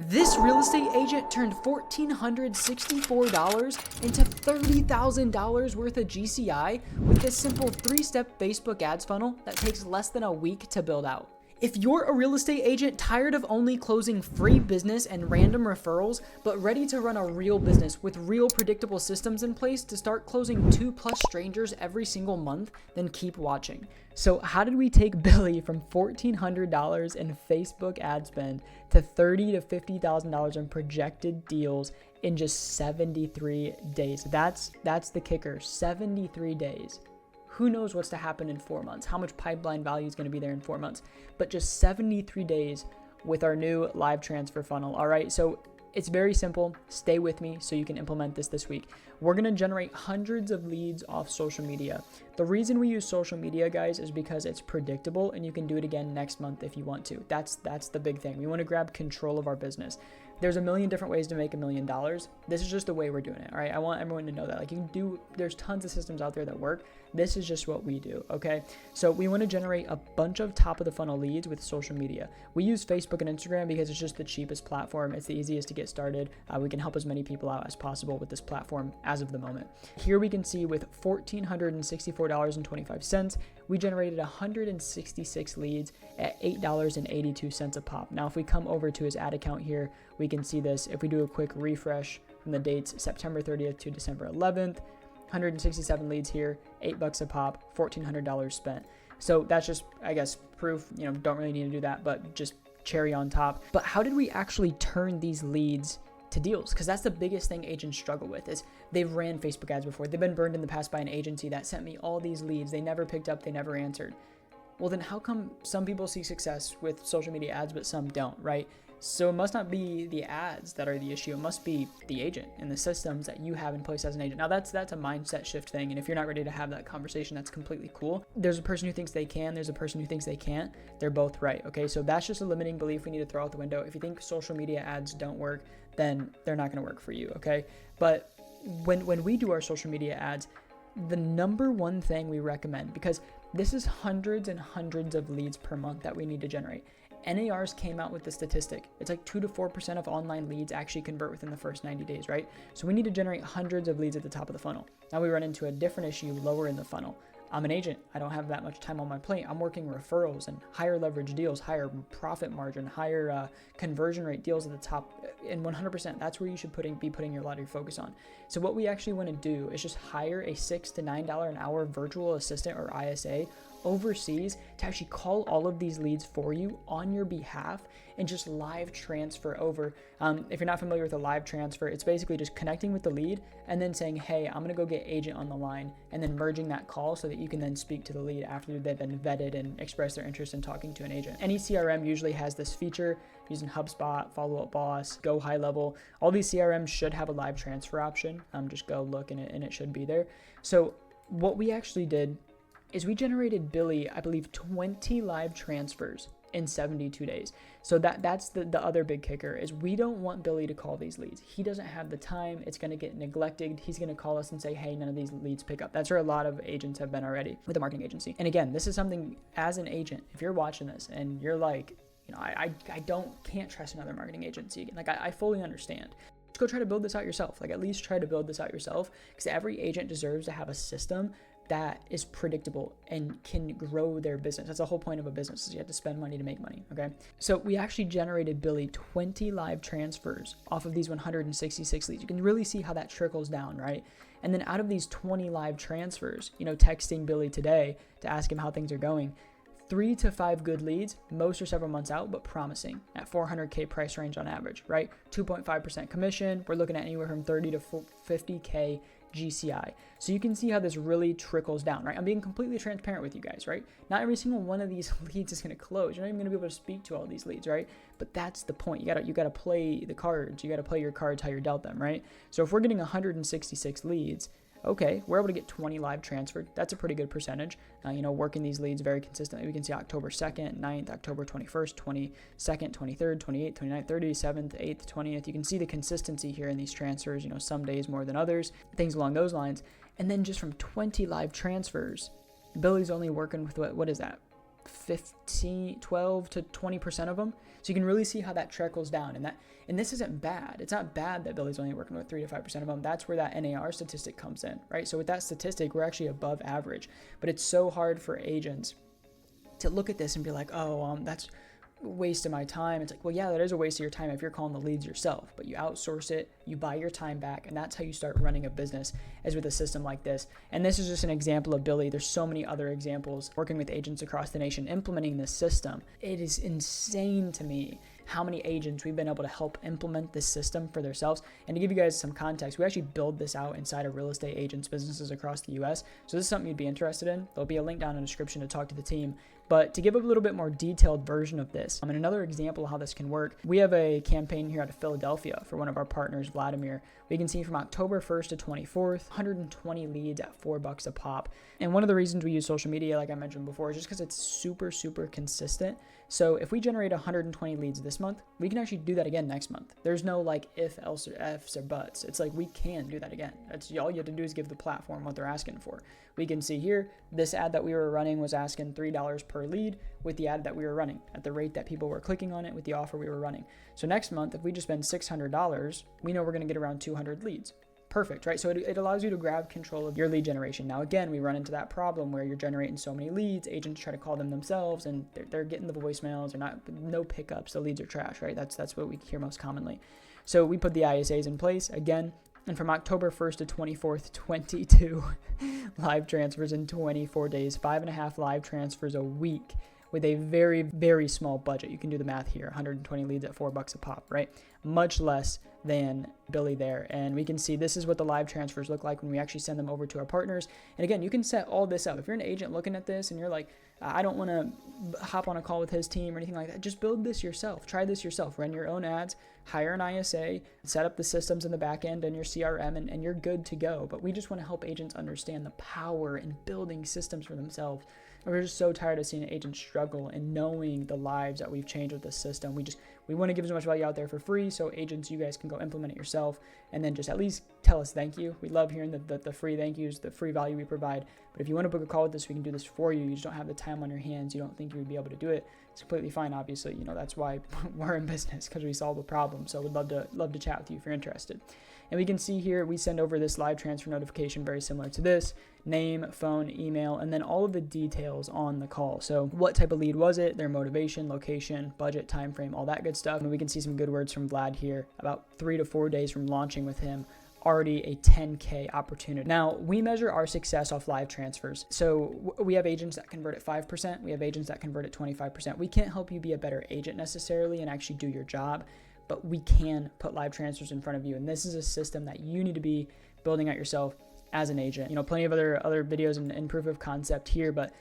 This real estate agent turned $1,464 into $30,000 worth of GCI with this simple 3-step Facebook ads funnel that takes less than a week to build out. If you're a real estate agent tired of only closing free business and random referrals, but ready to run a real business with real predictable systems in place to start closing 2+ strangers every single month, then keep watching. So how did we take Billy from $1,400 in Facebook ad spend to $30,000 to $50,000 in projected deals in just 73 days? That's the kicker, 73 days. Who knows what's to happen in 4 months, how much pipeline value is going to be there in 4 months, but just 73 days with our new live transfer funnel. All right, so it's very simple. Stay with me so you can implement this week. We're going to generate hundreds of leads off social media. The reason we use social media, guys, is because it's predictable and you can do it again next month if you want to. That's the big thing. We want to grab control of our business. There's a million different ways to make $1 million. This is just the way we're doing it. All right. I want everyone to know that. Like, there's tons of systems out there that work. This is just what we do. Okay. So we want to generate a bunch of top of the funnel leads with social media. We use Facebook and Instagram because it's just the cheapest platform. It's the easiest to get started. We can help as many people out as possible with this platform as of the moment. Here we can see with $1,464.25, we generated 166 leads at $8.82 a pop. Now, if we come over to his ad account here, we can see this. If we do a quick refresh from the dates September 30th to December 11th, 167 leads here, $8 a pop, $1,400 spent. So that's just, I guess, proof, don't really need to do that, but just cherry on top. But how did we actually turn these leads to deals? Because that's the biggest thing agents struggle with, is they've ran Facebook ads before. They've been burned in the past by an agency that sent me all these leads. They never picked up, they never answered. Well, then how come some people see success with social media ads, but some don't, right? So it must not be the ads that are the issue. It must be the agent and the systems that you have in place as an agent. Now that's a mindset shift thing. And if you're not ready to have that conversation, that's completely cool. There's a person who thinks they can. There's a person who thinks they can't. They're both right. Okay. So that's just a limiting belief we need to throw out the window. If you think social media ads don't work, then they're not going to work for you. Okay. But when we do our social media ads, the number one thing we recommend, because this is hundreds and hundreds of leads per month that we need to generate. NARs came out with the statistic. It's like 2 to 4% of online leads actually convert within the first 90 days, right? So we need to generate hundreds of leads at the top of the funnel. Now we run into a different issue lower in the funnel. I'm an agent. I don't have that much time on my plate. I'm working referrals and higher leverage deals, higher profit margin, higher conversion rate deals at the top. And 100%, that's where you should be putting a lot of your focus on. So what we actually want to do is just hire a $6 to $9 an hour virtual assistant or ISA overseas to actually call all of these leads for you on your behalf and just live transfer over. If you're not familiar with a live transfer, it's basically just connecting with the lead and then saying, hey, I'm going to go get agent on the line, and then merging that call so that you can then speak to the lead after they've been vetted and express their interest in talking to an agent. Any CRM usually has this feature, using HubSpot, Follow Up Boss, Go High Level. All these CRMs should have a live transfer option. Just go look in it and it should be there. So what we actually did is we generated Billy, I believe, 20 live transfers in 72 days. So that's the other big kicker, is we don't want Billy to call these leads. He doesn't have the time. It's going to get neglected. He's going to call us and say, hey, none of these leads pick up. That's where a lot of agents have been already with a marketing agency. And again, this is something, as an agent, if you're watching this and you're like, I can't trust another marketing agency. Like, I fully understand. Just go try to build this out yourself. Like, at least try to build this out yourself, because every agent deserves to have a system that is predictable and can grow their business. That's the whole point of a business, is you have to spend money to make money, okay? So we actually generated Billy 20 live transfers off of these 166 leads. You can really see how that trickles down, right? And then out of these 20 live transfers, texting Billy today to ask him how things are going, 3 to 5 good leads, most are several months out, but promising, at $400K price range on average, right? 2.5% commission. We're looking at anywhere from 30 to 50K GCI. So you can see how this really trickles down, right? I'm being completely transparent with you guys, right? Not every single one of these leads is going to close. You're not even going to be able to speak to all these leads, right? But that's the point. You gotta play the cards. You gotta play your cards how you're dealt them, right? So if we're getting 166 leads, okay, we're able to get 20 live transferred. That's a pretty good percentage. Working these leads very consistently. We can see October 2nd, 9th, October 21st, 22nd, 23rd, 28th, 29th, 30th, 7th, 8th, 20th. You can see the consistency here in these transfers, some days more than others, things along those lines. And then just from 20 live transfers, Billy's only working with what is that? 12 to 20% of them. So you can really see how that trickles down. And this isn't bad. It's not bad that Billy's only working with 3 to 5% of them. That's where that NAR statistic comes in, right? So with that statistic, we're actually above average. But it's so hard for agents to look at this and be like, oh, that's a waste of my time. It's like, well, yeah, that is a waste of your time if you're calling the leads yourself, but you outsource it, you buy your time back, and that's how you start running a business, is with a system like this. And this is just an example of Billy. There's so many other examples working with agents across the nation implementing this system. It is insane to me how many agents we've been able to help implement this system for themselves. And to give you guys some context, we actually build this out inside of real estate agents' businesses across the US. So this is something you'd be interested in. There'll be a link down in the description to talk to the team. But to give a little bit more detailed version of this, and another example of how this can work, we have a campaign here out of Philadelphia for one of our partners, Vladimir. We can see from October 1st to 24th, 120 leads at $4 a pop. And one of the reasons we use social media, like I mentioned before, is just because it's super, super consistent. So if we generate 120 leads this month, we can actually do that again next month. There's no like if, else, or ifs, or buts. It's like we can do that again. That's all you have to do is give the platform what they're asking for. We can see here, this ad that we were running was asking $3 per lead with the ad that we were running at the rate that people were clicking on it with the offer we were running. So next month, if we just spend $600, we know we're going to get around 200 leads. Perfect, right? So it allows you to grab control of your lead generation. Now, again, we run into that problem where you're generating so many leads, agents try to call them themselves, and they're getting the voicemails, or no pickups, the leads are trash, right? That's what we hear most commonly. So we put the ISAs in place again, and from October 1st to 24th, 22 live transfers in 24 days, 5.5 live transfers a week with a very, very small budget. You can do the math here, 120 leads at $4 a pop, right? Much less than Billy there. And we can see this is what the live transfers look like when we actually send them over to our partners. And again, you can set all this up. If you're an agent looking at this and you're like, I don't want to hop on a call with his team or anything like that, just build this yourself. Try this yourself. Run your own ads, hire an ISA, set up the systems in the back end and your CRM, and you're good to go. But we just want to help agents understand the power in building systems for themselves. And we're just so tired of seeing agents struggle and knowing the lives that we've changed with this system. We want to give as much value out there for free, so agents, you guys can go implement it yourself and then just at least tell us thank you. We love hearing the free thank yous, the free value we provide. But if you want to book a call with us, we can do this for you. You just don't have the time on your hands. You don't think you would be able to do it. It's completely fine, obviously. That's why we're in business, because we solve a problem. So we'd love to chat with you if you're interested. And we can see here, we send over this live transfer notification very similar to this: name, phone, email, and then all of the details on the call. So what type of lead was it, their motivation, location, budget, time frame, all that good stuff. And we can see some good words from Vlad here. About 3 to 4 days from launching with him, already a 10K opportunity. Now, we measure our success off live transfers. So we have agents that convert at 5%. We have agents that convert at 25%. We can't help you be a better agent necessarily and actually do your job, but we can put live transfers in front of you. And this is a system that you need to be building out yourself as an agent. Plenty of other videos and proof of concept here, but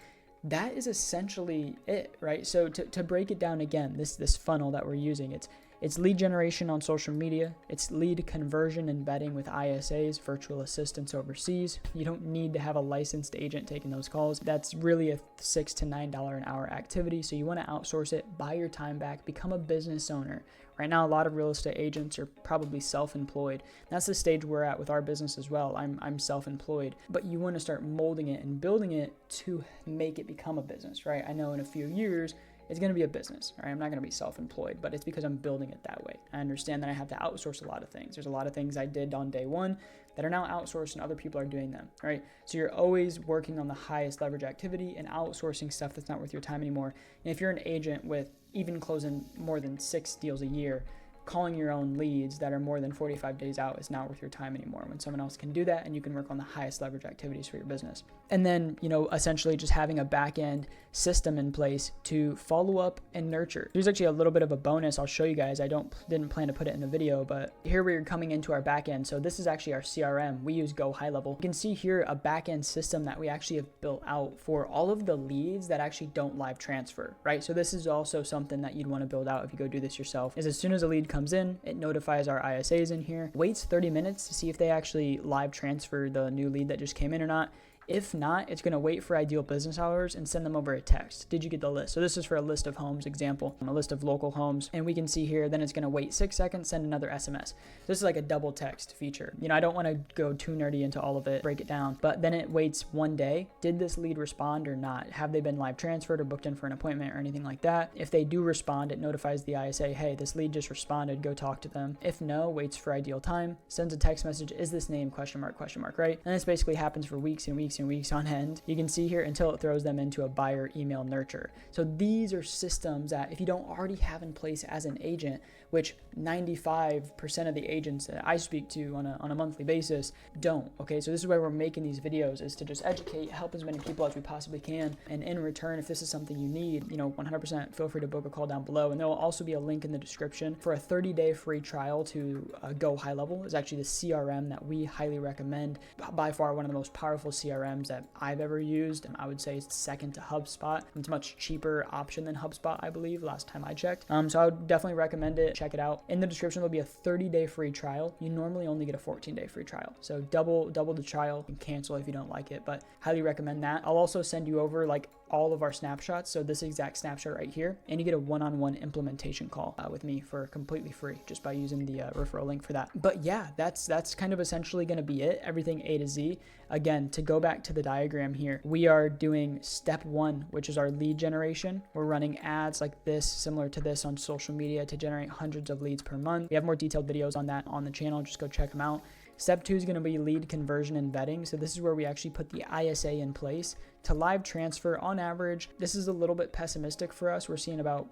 that is essentially it, right? So to break it down again, this funnel that we're using, it's lead generation on social media. It's lead conversion and vetting with ISAs, virtual assistants overseas. You don't need to have a licensed agent taking those calls. That's really a $6 to $9 an hour activity. So you want to outsource it, buy your time back, become a business owner. Right now, a lot of real estate agents are probably self-employed. That's the stage we're at with our business as well. I'm self-employed, but you want to start molding it and building it to make it become a business, right? I know in a few years, it's going to be a business, right? I'm not going to be self-employed, but it's because I'm building it that way. I understand that I have to outsource a lot of things. There's a lot of things I did on day one that are now outsourced and other people are doing them, right? So you're always working on the highest leverage activity and outsourcing stuff that's not worth your time anymore. And if you're an agent with even closing more than 6 deals a year, calling your own leads that are more than 45 days out is not worth your time anymore when someone else can do that and you can work on the highest leverage activities for your business. And then, essentially just having a back end system in place to follow up and nurture. There's actually a little bit of a bonus I'll show you guys. I didn't plan to put it in the video, but here we're coming into our back end. So this is actually our CRM. We use Go High Level. You can see here a back end system that we actually have built out for all of the leads that actually don't live transfer, right? So this is also something that you'd want to build out if you go do this yourself, is as soon as a lead comes in, it notifies our ISAs in here, waits 30 minutes to see if they actually live transfer the new lead that just came in or not. If not, it's going to wait for ideal business hours and send them over a text. Did you get the list? So this is for a list of homes example, a list of local homes. And we can see here, then it's going to wait 6 seconds, send another SMS. This is like a double text feature. I don't want to go too nerdy into all of it, break it down, but then it waits 1 day. Did this lead respond or not? Have they been live transferred or booked in for an appointment or anything like that? If they do respond, it notifies the ISA, hey, this lead just responded, go talk to them. If no, waits for ideal time, sends a text message, is this name, question mark, right? And this basically happens for weeks and weeks and weeks on end. You can see here until it throws them into a buyer email nurture. So these are systems that if you don't already have in place as an agent, which 95% of the agents that I speak to on a monthly basis don't, okay? So this is why we're making these videos, is to just educate, help as many people as we possibly can. And in return, if this is something you need, 100% feel free to book a call down below. And there will also be a link in the description for a 30-day free trial to Go High Level. It's actually the CRM that we highly recommend. By far, one of the most powerful CRMs that I've ever used. And I would say it's second to HubSpot. It's a much cheaper option than HubSpot, I believe, last time I checked. So I would definitely recommend it. Check it out. In the description, there'll be a 30-day free trial. You normally only get a 14-day free trial. So double the trial and cancel if you don't like it, but highly recommend that. I'll also send you over like all of our snapshots. So this exact snapshot right here, and you get a one-on-one implementation call with me for completely free just by using the referral link for that. But yeah, that's kind of essentially going to be it. Everything A to Z. Again, to go back to the diagram here, we are doing step 1, which is our lead generation. We're running ads like this, similar to this on social media to generate hundreds of leads per month. We have more detailed videos on that on the channel. Just go check them out. Step 2 is going to be lead conversion and vetting. So this is where we actually put the ISA in place to live transfer. On average, this is a little bit pessimistic for us. We're seeing about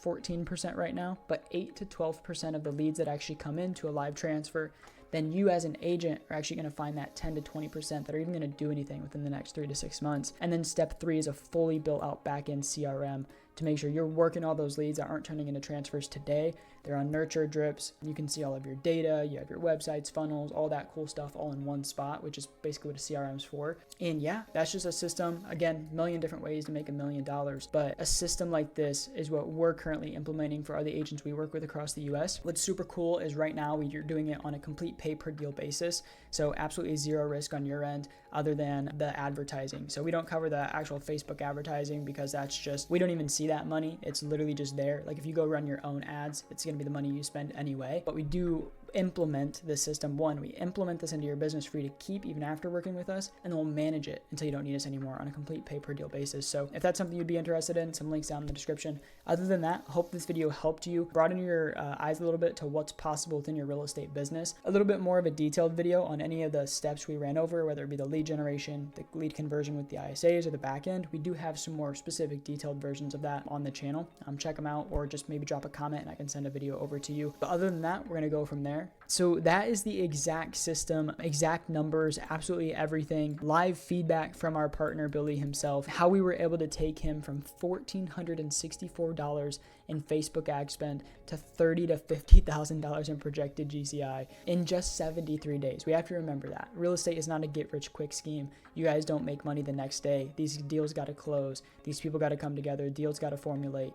14% right now, but 8 to 12% of the leads that actually come into a live transfer, then you as an agent are actually going to find that 10 to 20% that are even going to do anything within the next 3 to 6 months. And then step 3 is a fully built out backend CRM to make sure you're working all those leads that aren't turning into transfers today. They're on nurture drips. You can see all of your data. You have your websites, funnels, all that cool stuff all in one spot, which is basically what a CRM is for. And yeah, that's just a system. Again, a million different ways to make $1 million. But a system like this is what we're currently implementing for other agents we work with across the US. What's super cool is right now we're doing it on a complete pay per deal basis. So absolutely zero risk on your end other than the advertising. So we don't cover the actual Facebook advertising because that's just, we don't even see that money. It's literally just there. Like if you go run your own ads, it's going to be the money you spend anyway. But we do implement the system. One, we implement this into your business for you to keep even after working with us, and then we'll manage it until you don't need us anymore on a complete pay per deal basis. So if that's something you'd be interested in, some links down in the description. Other than that, hope this video helped you, broaden your eyes a little bit to what's possible within your real estate business. A little bit more of a detailed video on any of the steps we ran over, whether it be the lead generation, the lead conversion with the ISAs, or the back end. We do have some more specific detailed versions of that on the channel. Check them out, or just maybe drop a comment and I can send a video over to you. But other than that, we're going to go from there. So that is the exact system, exact numbers, absolutely everything. Live feedback from our partner, Billy himself, how we were able to take him from $1,464 in Facebook ad spend to $30,000 to $50,000 in projected GCI in just 73 days. We have to remember that. Real estate is not a get-rich-quick scheme. You guys don't make money the next day. These deals got to close. These people got to come together. Deals got to formulate.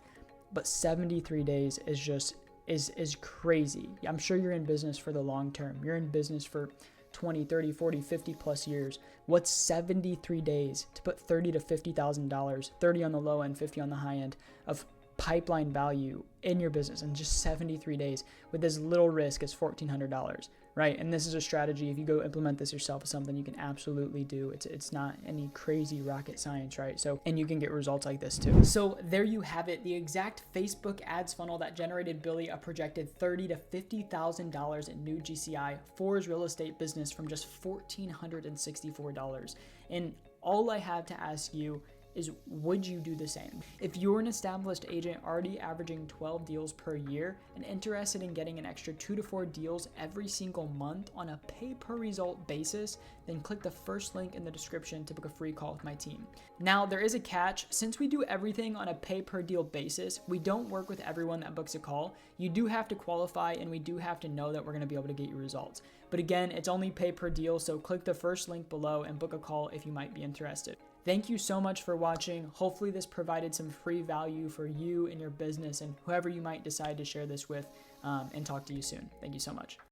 But 73 days is just is crazy. I'm sure you're in business for the long term. You're in business for 20, 30, 40, 50 plus years. What's 73 days to put $30,000 to $50,000, 30 on the low end, 50 on the high end of pipeline value in your business in just 73 days with as little risk as $1,400, right? And this is a strategy. If you go implement this yourself, it's something you can absolutely do. It's not any crazy rocket science, right? So, and you can get results like this too. So there you have it, the exact Facebook ads funnel that generated Billy a projected $30,000 to $50,000 in new GCI for his real estate business from just $1,464. And all I have to ask you is, would you do the same? If you're an established agent already averaging 12 deals per year and interested in getting an extra 2 to 4 deals every single month on a pay per result basis, then click the first link in the description to book a free call with my team. Now, there is a catch. Since we do everything on a pay per deal basis, we don't work with everyone that books a call. You do have to qualify and we do have to know that we're going to be able to get you results. But again, it's only pay per deal, so click the first link below and book a call if you might be interested. Thank you so much for watching. Hopefully this provided some free value for you and your business and whoever you might decide to share this with, and talk to you soon. Thank you so much.